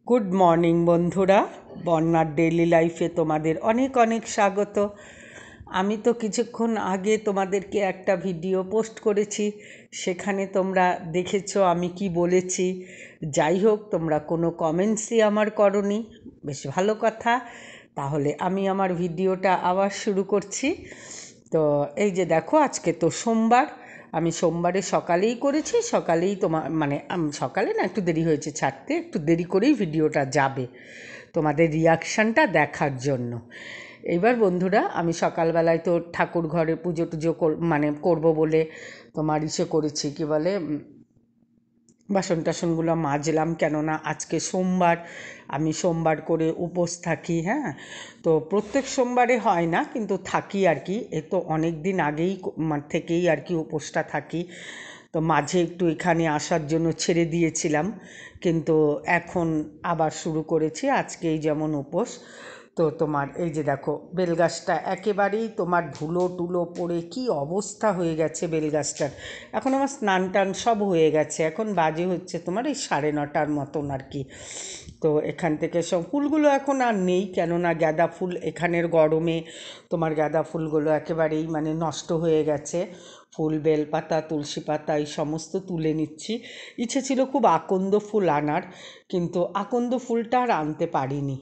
Good morning বন্ধুরা, বন্যার daily লাইফে তোমাদের অনেক অনেক স্বাগত। আমি তো কিছুক্ষণ আগে তোমাদেরকে একটা ভিডিও পোস্ট করেছি, সেখানে তোমরা দেখেছো আমি কি বলেছি। যাই হোক, তোমরা কোনো কমেন্টসই আমার করনি, বেশ ভালো কথা। তাহলে আমি আমার ভিডিওটা আবার শুরু করছি। তো এই যে দেখো, আজকে তো সোমবার। আমি সোমবারে সকালেই করেছি, সকালেই সকালে না, একটু দেরি হয়েছে ছাড়তে, একটু দেরি করেই ভিডিওটা যাবে তোমাদের রিয়াকশানটা দেখার জন্য। এইবার বন্ধুরা, আমি সকালবেলায় তো ঠাকুর ঘরে পুজো টুজো করবো বলে তোমার করেছি, কি বলে, বাসন টাসনগুলো মাজলাম, কেননা আজকে সোমবার। আমি সোমবার করে উপোস থাকি, হ্যাঁ। তো প্রত্যেক সোমবারে হয় না, কিন্তু থাকি আর কি। এ তো অনেক দিন আগেই থেকেই আর কি উপোসটা থাকি। তো মাঝে একটু এখানে আসার জন্য ছেড়ে দিয়েছিলাম, কিন্তু এখন আবার শুরু করেছি। আজকেই যেমন উপোস। তো তোমার এই যে দেখো, বেলগাছটা একেবারেই তোমার ধুলো টুলো পড়ে কি অবস্থা হয়ে গেছে বেলগাছটার। এখন আমার স্নান টান সব হয়ে গেছে, এখন বাজে হচ্ছে তোমার এই 9:30 মতন আর কি। তো এখান থেকে সব ফুলগুলো এখন আর নেই, কেননা গাঁদা ফুল এখানের গরমে তোমার গাঁদা ফুলগুলো একেবারেই নষ্ট হয়ে গেছে। ফুল, বেলপাতা, তুলসী পাতা এই সমস্ত তুলে নিচ্ছি। ইচ্ছে ছিল খুব আকন্দ ফুল আনার, কিন্তু আকন্দ ফুলটা আর আনতে পারিনি।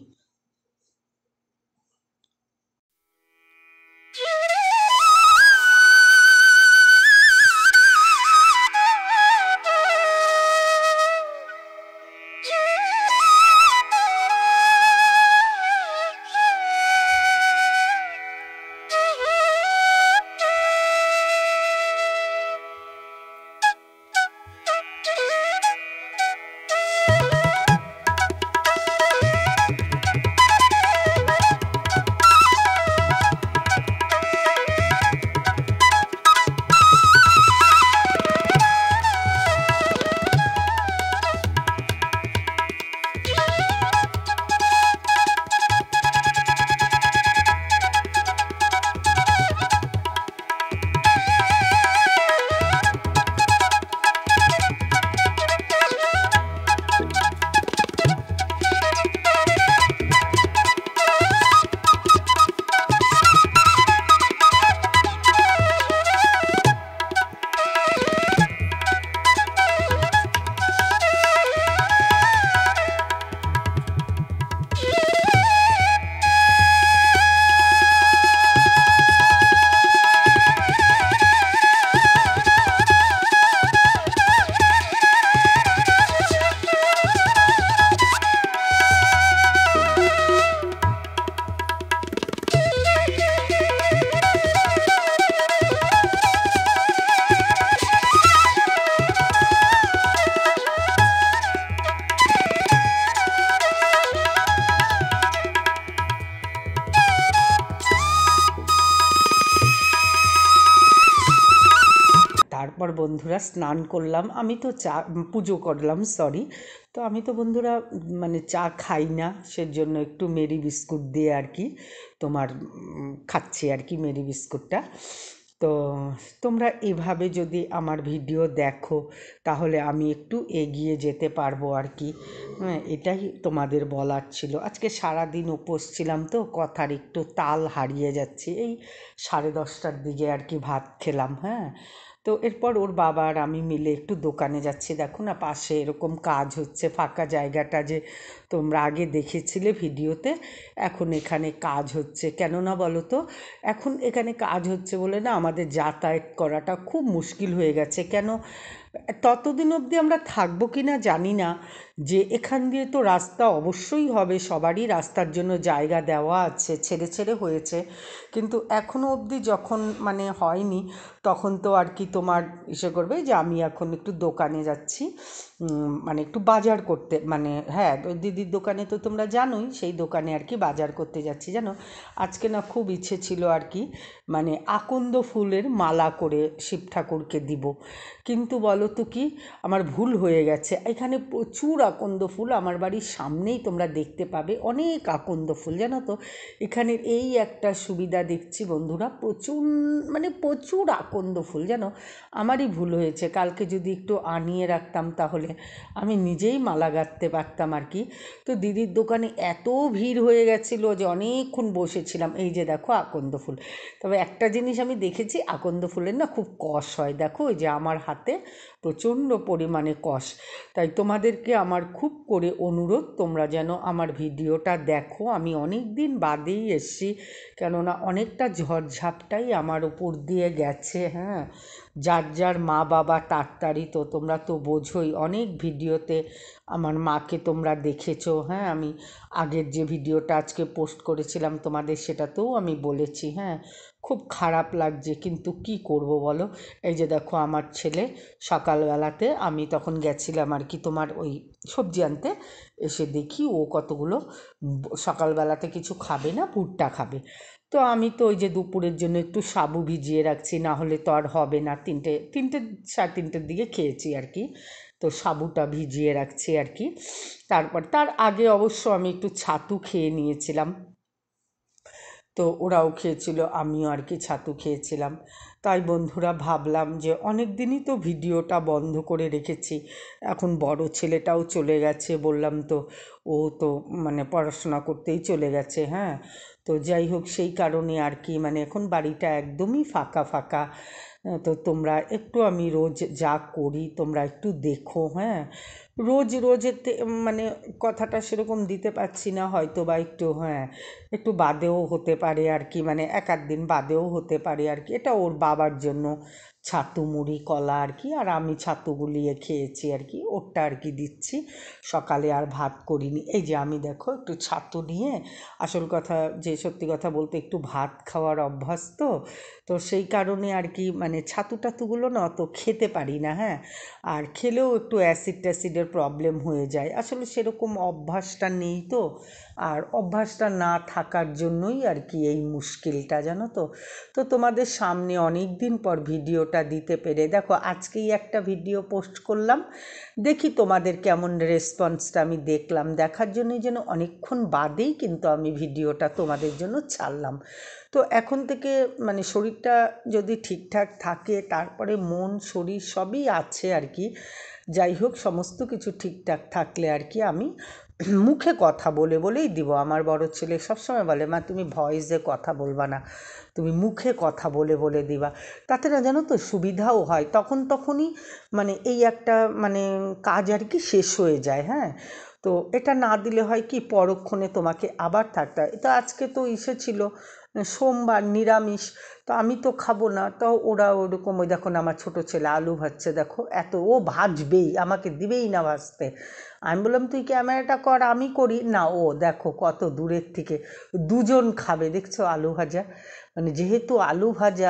তারপর বন্ধুরা স্নান করলাম, আমি তো পুজো করলাম, সরি। তো আমি তো বন্ধুরা চা খাই না, সেজন্য একটু মেরি বিস্কুট দিয়ে আর কি তোমার খাচ্ছি আর কি, মেরি বিস্কুটটা। তো তোমরা এভাবে যদি আমার ভিডিও দেখো, তাহলে আমি একটু এগিয়ে যেতে পারবো আর কি। হ্যাঁ, এটাই তোমাদের বলার ছিল। আজকে সারাদিন উপোস ছিলাম, তো কথার একটু তাল হারিয়ে যাচ্ছে। এই 10:30টার দিকে আর কি ভাত খেলাম, হ্যাঁ। তো এরপর ওর বাবা আর আমি মিলে একটু দোকানে যাচ্ছি। দেখো না, পাশে এরকম কাজ হচ্ছে, ফাঁকা জায়গাটা যে তোমরা আগে দেখেছিলে ভিডিওতে, এখন এখানে কাজ হচ্ছে। কেননা বলো তো, এখন এখানে কাজ হচ্ছে বলে না আমাদের যাতায়াত করাটা খুব মুশকিল হয়ে গেছে। কেন, ততদিন অবধি আমরা থাকবো কি না জানি না, যে এখান দিয়ে তো রাস্তা অবশ্যই হবে, সবারই রাস্তার জন্য জায়গা দেওয়া আছে, ছেড়ে ছেড়ে হয়েছে, কিন্তু এখনও অবধি যখন হয়নি, তখন তো আর কি তোমার করবে যে আমি এখন একটু দোকানে যাচ্ছি, একটু বাজার করতে, হ্যাঁ, ওই দিদির দোকানে তো তোমরা জানোই, সেই দোকানে আর কি বাজার করতে যাচ্ছি। জানো, আজকে না খুব ইচ্ছে ছিল আর কি, আকন্দ ফুলের মালা করে শিব ঠাকুরকে দিব, কিন্তু বলো তো কি, আমার ভুল হয়ে গেছে। এখানে প্রচুর আকন্দ ফুল আমার বাড়ির সামনেই তোমরা দেখতে পাবে, অনেক আকন্দ ফুল জানো তো। এখানের এই একটা সুবিধা দেখছি বন্ধুরা, প্রচুর আকন্দ ফুল জানো। আমারই ভুল হয়েছে, কালকে যদি একটু আনিয়ে রাখতাম তাহলে আমি নিজেই মালা গাঁথতে পারতাম আর কি। তো দিদির দোকানে এত ভিড় হয়ে গেছিলো যে অনেকক্ষণ বসেছিলাম। এই যে দেখো আকন্দ ফুল। তবে একটা জিনিস আমি দেখেছি, আকন্দ ফুলের না খুব কষ হয়, দেখো ওই যে আমার হাতে প্রচণ্ড পরিমাণে কষ। তাই তোমাদেরকে আমার খুব করে অনুরোধ, তোমরা যেন আমার ভিডিওটা দেখো। আমি অনেক দিন বাদেই এসছি, কেননা অনেকটা ঝড়ঝাপটাই আমার উপর দিয়ে গেছে। হ্যাঁ, যার যার মা বাবা তাড়াতাড়ি, তো তোমরা তো বোঝোই, অনেক ভিডিওতে আমার মাকে তোমরা দেখেছো। হ্যাঁ, আমি আগের যে ভিডিওটা আজকে পোস্ট করেছিলাম তোমাদের, সেটাতেও আমি বলেছি। হ্যাঁ, খুব খারাপ লাগছে, কিন্তু কি করব বলো। এই যে দেখো আমার ছেলে সকালবেলাতে, আমি তখন গেছিলাম আর কি তোমার ওই সবজি আনতে, এসে দেখি ও কতগুলো সকালবেলাতে কিছু খাবে না, ভুট্টা খাবে। তো আমি তো ওই যে দুপুরের জন্য একটু সাবু ভিজিয়ে রাখছি, না হলে তো আর হবে না। সাড়ে তিনটের দিকে খেয়েছি আর কি। তো সাবুটা ভিজিয়ে রাখছি আর কি। তারপর তার আগে অবশ্য আমি একটু ছাতু খেয়ে নিয়েছিলাম, তো ওরাও খেয়েছিল, আমিও আর কি ছাতু খেয়েছিলাম। তাই বন্ধুরা ভাবলাম যে অনেক দিনই তো ভিডিওটা বন্ধ করে রেখেছি, এখন বড় ছেলেটাও চলে গেছে, বললাম তো, ও তো পড়াশোনা করতেই চলে গেছে। হ্যাঁ, তো যাই হোক, সেই কারণে আর কি এখন বাড়িটা একদমই ফাঁকা ফাঁকা। তো তোমরা একটু, আমি রোজ যা করি তোমরা একটু দেখো। হ্যাঁ, রোজ রোজেতে কথাটা সেরকম দিতে পারছি না হয়তো, বা একটু, হ্যাঁ, একটু বাদেও হতে পারে আর কি, এক আধ দিন বাদেও হতে পারে আর কি। এটা ওর বাবার জন্য ছাতু মুড়ি কলা আর কি, আর আমি ছাতু গুলিয়ে খেয়েছি আর কি, ওরটা আর কি দিচ্ছি। সকালে আর ভাত করিনি। এই যে আমি দেখো একটু ছাতু নিয়ে, আসল কথা যে সত্যি কথা বলতে একটু ভাত খাওয়ার অভ্যাস তো, তো সেই কারণে আর কি ছাতু টাতুগুলো না অত খেতে পারি না। হ্যাঁ, আর খেলেও একটু অ্যাসিডের প্রবলেম হয়ে যায়, আসলে সেরকম অভ্যাসটা নেই তো। আর অভ্যাসটা না থাকার জন্যই আর কি এই মুশকিলটা, জানো তো। তো তোমাদের সামনে অনেক দিন পর ভিডিওটা দিতে পেরে, দেখো আজকেই একটা ভিডিও পোস্ট করলাম, দেখি তোমাদের কেমন রেসপন্সটা আমি দেখলাম। দেখার জন্যই যেন অনেকক্ষণ বাদেই কিন্তু আমি ভিডিওটা তোমাদের জন্য ছাড়লাম। তো এখন থেকে শরীরটা যদি ঠিকঠাক থাকে, তারপরে মন শরীর সবই আছে আর কি। যাই হোক, সমস্ত কিছু ঠিকঠাক থাকলে আর কি আমি মুখে কথা বলেই দিব। আমার বড় ছেলে সবসময় বলে, মা তুমি ভয়েসে কথা বলবা না, তুমি মুখে কথা বলে দিবা। তাতে না জানো তো সুবিধাও হয়, তখনই এই একটা কাজ আর কি শেষ হয়ে যায়। হ্যাঁ, তো এটা না দিলে হয় কি, পরক্ষণে তোমাকে আবার থাকতে হয়। তো আজকে তো ছিল সোমবার, নিরামিষ, তো আমি তো খাবো না। তো ওরা ওরকম, ওই দেখো না আমার ছোটো ছেলে আলু ভাজছে, দেখো এত, ও ভাজবেই, আমাকে দিবেই না ভাজতে। আমি বললাম তুই ক্যামেরাটা কর, আমি করি না। ও দেখো কত দূরের থেকে, দুজন খাবে দেখছো আলু ভাজা। যেহেতু আলু ভাজা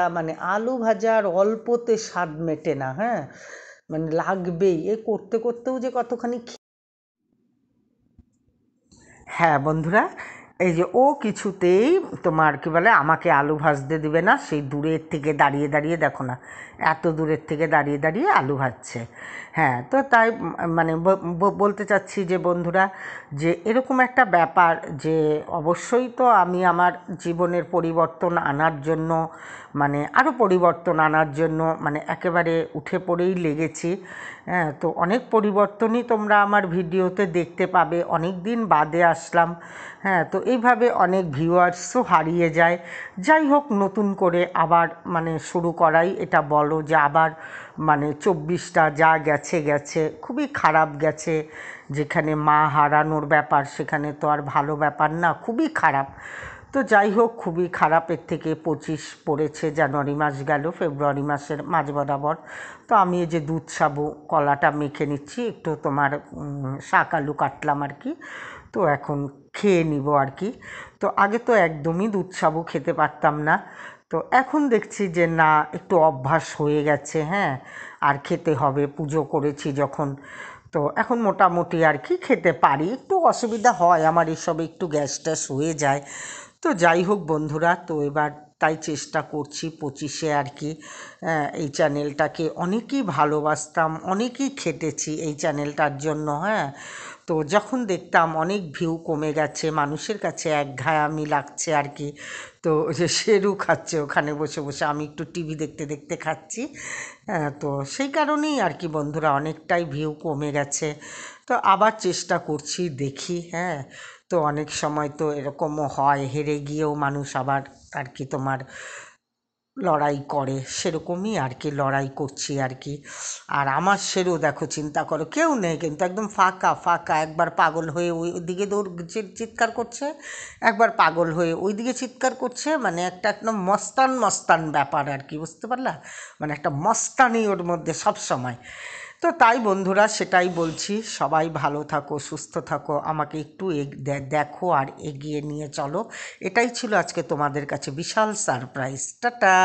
আলু ভাজার অল্পতে স্বাদ মেটে না। হ্যাঁ, লাগবেই, এ করতে করতেও যে কতখানি। হ্যাঁ বন্ধুরা, এই যে ও কিছুতেই তোমার কি বলে, আমাকে আলু ভাজতে দিবে না। সেই দূরের থেকে দাঁড়িয়ে দাঁড়িয়ে, দেখো না এত দূরের থেকে দাঁড়িয়ে দাঁড়িয়ে আলু ভাজছে। হ্যাঁ, তো তাই বলতে চাচ্ছি যে বন্ধুরা, যে এরকম একটা ব্যাপার, যে অবশ্যই তো আমি আমার জীবনের পরিবর্তন আনার জন্য, আরও পরিবর্তন আনার জন্য একেবারে উঠে পড়েই লেগেছি। হ্যাঁ, তো অনেক পরিবর্তনই তোমরা আমার ভিডিওতে দেখতে পাবে, অনেক দিন বাদে আসলাম। হ্যাঁ, তো এইভাবে অনেক ভিউয়ার্সও হারিয়ে যায়। যাই হোক, নতুন করে আবার শুরু করাই এটা বলো, যে আবার 24টা যা গেছে গেছে, খুবই খারাপ গেছে। যেখানে মা হারানোর ব্যাপার, সেখানে তো আর ভালো ব্যাপার না, খুবই খারাপ। তো যাই হোক, খুবই খারাপের থেকে 25 পড়েছে, জানুয়ারি মাস গেল, ফেব্রুয়ারি মাসের মাঝ বরাবর। তো আমি এই যে দুধ সাবু কলাটা মেখে নিচ্ছি, একটু তোমার শাক আলু কাটলাম আর কি, তো এখন খেয়ে নিব আর কি। তো আগে তো একদমই দুধ সাবু খেতে পারতাম না, তো এখন দেখছি যে না, একটু অভ্যাস হয়ে গেছে। হ্যাঁ, আর খেতে হবে, পুজো করেছি যখন, তো এখন মোটামুটি আর কি খেতে পারি। একটু অসুবিধা হয় আমার এসবে, একটু গ্যাস ট্যাস হয়ে যায়। তো যাই হোক বন্ধুরা, তো এবার তাই চেষ্টা করছি 25-এ আর কি। এই চ্যানেলটাকে অনেকেই ভালোবাসতাম, অনেকেই খেটেছি এই চ্যানেলটার জন্য। হ্যাঁ, তো যখন দেখতাম অনেক ভিউ কমে গেছে, মানুষের কাছে একঘেয়েমি লাগছে আর কি, তো যে শেরু খাচ্ছে ওখানে বসে বসে, আমি একটু টিভি দেখতে দেখতে খাচ্ছি। তো সেই কারণেই আর কি বন্ধুরা অনেকটাই ভিউ কমে গেছে। তো আবার চেষ্টা করছি, দেখি। হ্যাঁ, তো অনেক সময় তো এরকমও হয়, হেরে গিয়েও মানুষ আবার আর কি তোমার লড়াই করে, সেরকমই আর কি লড়াই করছি আর কি। আর আমার শেরও দেখো, চিন্তা করো, কেউ নেই কিন্তু, একদম ফাঁকা ফাঁকা। একবার পাগল হয়ে ওই দিকে দৌড় চিৎকার করছে, একবার পাগল হয়ে ওই দিকে চিৎকার করছে, মানে একটা একদম মস্তান মস্তান ব্যাপার আর কি, বুঝতে পারলা? মানে একটা মস্তানি ওর মধ্যে সব সময়। তো তাই বন্ধুরা, সেটাই বলছি, সবাই ভালো থাকো, সুস্থ থাকো, আমাকে একটু দেখো আর এগিয়ে নিয়ে চলো। এটাই ছিল আজকে তোমাদের কাছে বিশাল সারপ্রাইজ। টাটা।